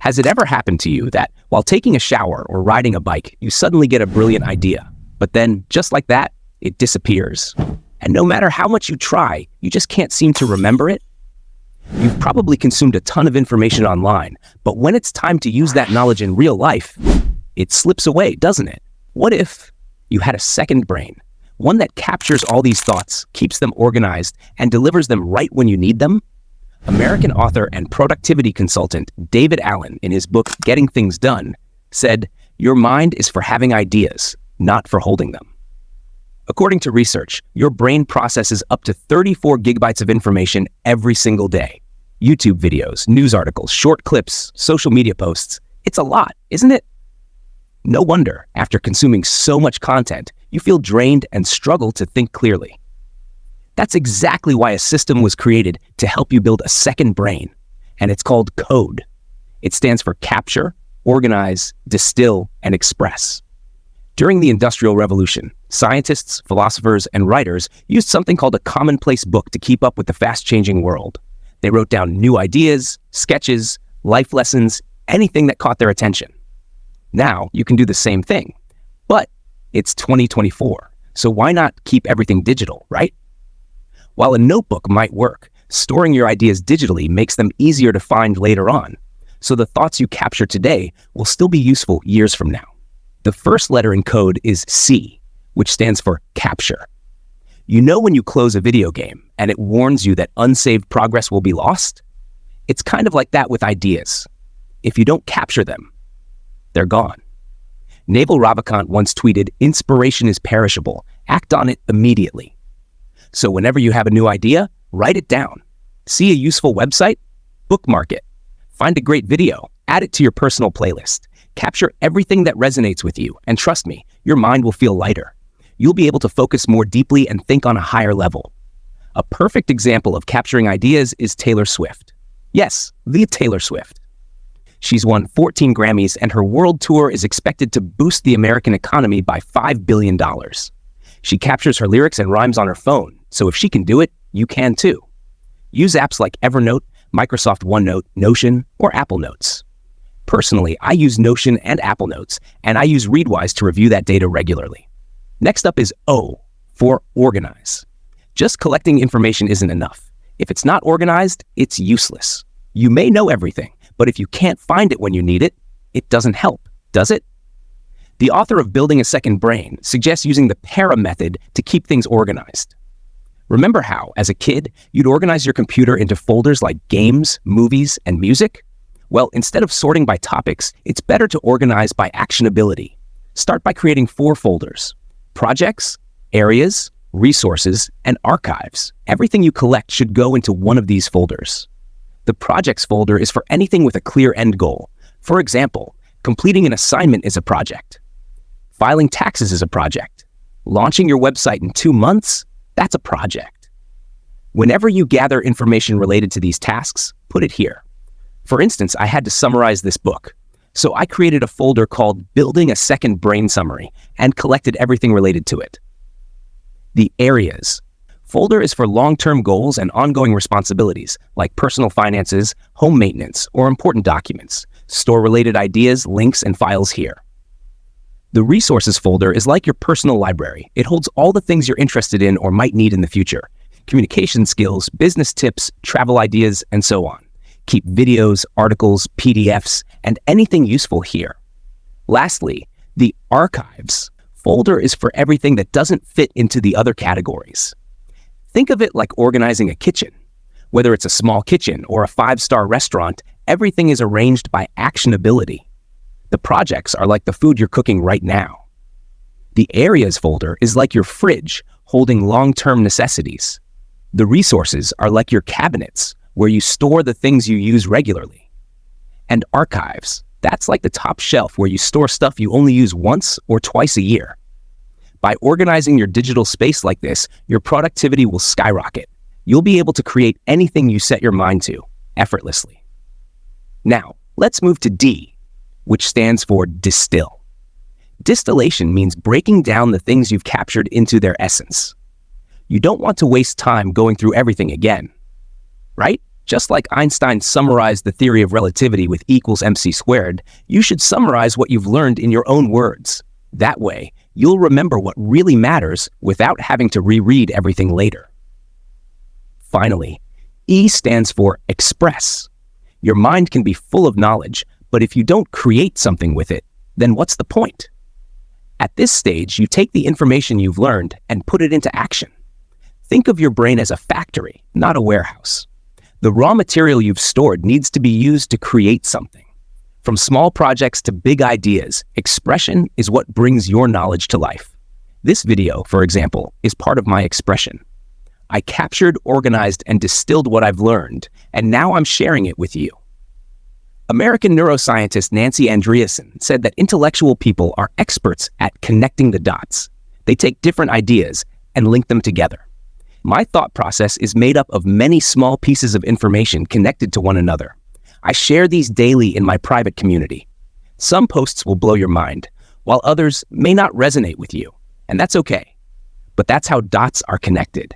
Has it ever happened to you that while taking a shower or riding a bike, you suddenly get a brilliant idea, but then, just like that, it disappears? And no matter how much you try, you just can't seem to remember it? You've probably consumed a ton of information online, but when it's time to use that knowledge in real life, it slips away, doesn't it? What if you had a second brain, one that captures all these thoughts, keeps them organized, and delivers them right when you need them? American author and productivity consultant David Allen, in his book Getting Things Done, said, "Your mind is for having ideas, not for holding them." According to research, your brain processes up to 34 gigabytes of information every single day. YouTube videos, news articles, short clips, social media posts. It's a lot, isn't it? No wonder, after consuming so much content, you feel drained and struggle to think clearly. That's exactly why a system was created to help you build a second brain, and it's called CODE. It stands for Capture, Organize, Distill, and Express. During the Industrial Revolution, scientists, philosophers, and writers used something called a commonplace book to keep up with the fast-changing world. They wrote down new ideas, sketches, life lessons, anything that caught their attention. Now, you can do the same thing, but it's 2024, so why not keep everything digital, right? While a notebook might work, storing your ideas digitally makes them easier to find later on, so the thoughts you capture today will still be useful years from now. The first letter in code is C, which stands for capture. You know when you close a video game and it warns you that unsaved progress will be lost? It's kind of like that with ideas. If you don't capture them, they're gone. Naval Ravikant once tweeted, "Inspiration is perishable. Act on it immediately." So whenever you have a new idea, write it down. See a useful website? Bookmark it. Find a great video. Add it to your personal playlist. Capture everything that resonates with you, and trust me, your mind will feel lighter. You'll be able to focus more deeply and think on a higher level. A perfect example of capturing ideas is Taylor Swift. Yes, the Taylor Swift. She's won 14 Grammys, and her world tour is expected to boost the American economy by $5 billion. She captures her lyrics and rhymes on her phone, so if she can do it, you can too. Use apps like Evernote, Microsoft OneNote, Notion, or Apple Notes. Personally, I use Notion and Apple Notes, and I use Readwise to review that data regularly. Next up is O, for organize. Just collecting information isn't enough. If it's not organized, it's useless. You may know everything, but if you can't find it when you need it, it doesn't help, does it? The author of Building a Second Brain suggests using the para method to keep things organized. Remember how, as a kid, you'd organize your computer into folders like games, movies, and music? Well, instead of sorting by topics, it's better to organize by actionability. Start by creating 4 folders: projects, areas, resources, and archives. Everything you collect should go into one of these folders. The projects folder is for anything with a clear end goal. For example, completing an assignment is a project. Filing taxes is a project. Launching your website in 2 months? That's a project. Whenever you gather information related to these tasks, put it here. For instance, I had to summarize this book, so I created a folder called Building a Second Brain Summary and collected everything related to it. The areas folder is for long-term goals and ongoing responsibilities like personal finances, home maintenance, or important documents. Store related ideas, links, and files here. The resources folder is like your personal library. It holds all the things you're interested in or might need in the future: communication skills, business tips, travel ideas, and so on. Keep videos, articles, PDFs, and anything useful here. Lastly, the archives folder is for everything that doesn't fit into the other categories. Think of it like organizing a kitchen. Whether it's a small kitchen or a 5-star restaurant, everything is arranged by actionability. The projects are like the food you're cooking right now. The areas folder is like your fridge, holding long-term necessities. The resources are like your cabinets, where you store the things you use regularly. And archives, that's like the top shelf where you store stuff you only use once or twice a year. By organizing your digital space like this, your productivity will skyrocket. You'll be able to create anything you set your mind to, effortlessly. Now, let's move to D, which stands for distill. Distillation means breaking down the things you've captured into their essence. You don't want to waste time going through everything again, right? Just like Einstein summarized the theory of relativity with equals mc squared, you should summarize what you've learned in your own words. That way, you'll remember what really matters without having to reread everything later. Finally, E stands for express. Your mind can be full of knowledge, but if you don't create something with it, then what's the point? At this stage, you take the information you've learned and put it into action. Think of your brain as a factory, not a warehouse. The raw material you've stored needs to be used to create something. From small projects to big ideas, expression is what brings your knowledge to life. This video, for example, is part of my expression. I captured, organized, and distilled what I've learned, and now I'm sharing it with you. American neuroscientist Nancy Andreasen said that intellectual people are experts at connecting the dots. They take different ideas and link them together. My thought process is made up of many small pieces of information connected to one another. I share these daily in my private community. Some posts will blow your mind, while others may not resonate with you, and that's okay. But that's how dots are connected.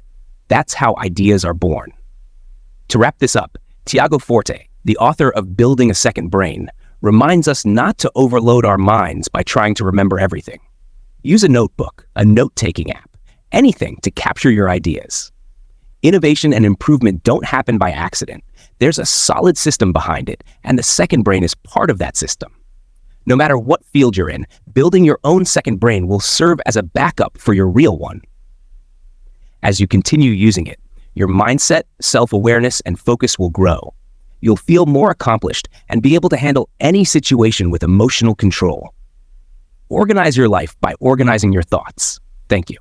That's how ideas are born. To wrap this up, Tiago Forte, the author of Building a Second Brain, reminds us not to overload our minds by trying to remember everything. Use a notebook, a note-taking app, anything to capture your ideas. Innovation and improvement don't happen by accident. There's a solid system behind it, and the second brain is part of that system. No matter what field you're in, building your own second brain will serve as a backup for your real one. As you continue using it, your mindset, self-awareness, and focus will grow. You'll feel more accomplished and be able to handle any situation with emotional control. Organize your life by organizing your thoughts. Thank you.